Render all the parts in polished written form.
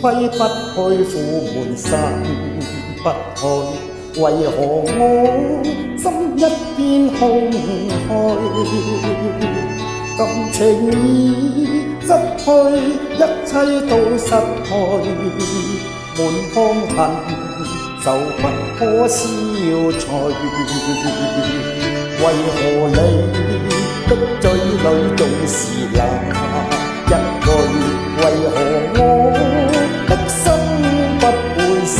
揮不去，苦悶散不去，為何我心一片空虛？感情已失去，一切都失去，滿腔恨就不可消除。為何你的嘴裏總是那一句？為何我的心不會死？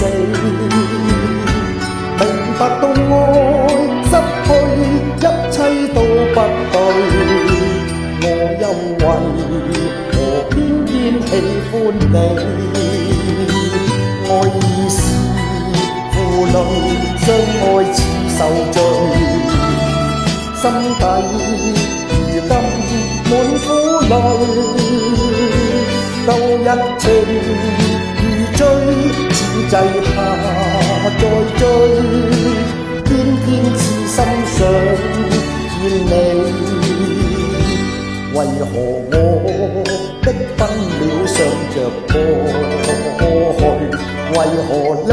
明白到愛失去，一切都不對。我又為何偏偏喜歡你？愛已是負累，相愛似受罪，心底如今滿苦淚。舊日情如醉，此際怕再追，偏偏痴心想見你。為何我的分秒想着過去？為何你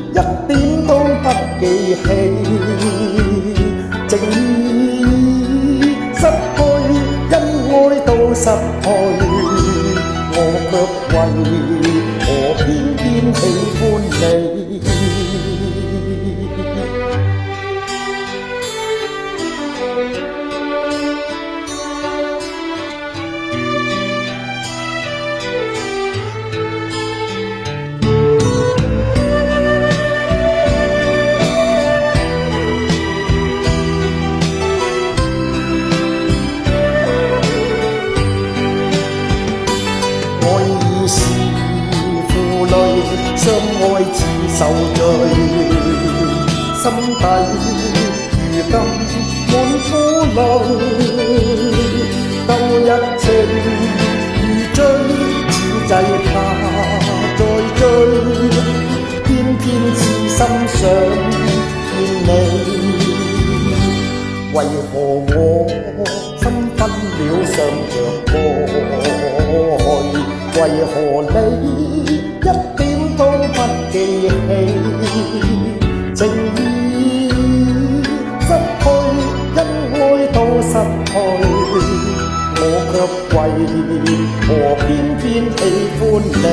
一點都不記起？情已失去，因愛到失去，我卻為何偏偏喜歡你？相愛似受罪，心底如今滿苦淚。舊日情如醉，此際怕再追，偏偏痴心想見你。為何我心分秒想着過去？為何你一點都不記起？情已失去，因愛到失去，我卻為何偏偏喜歡你？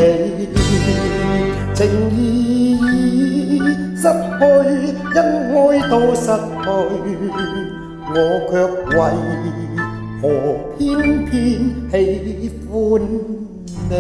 情已失去，因愛到失去，我卻為何偏偏喜歡你？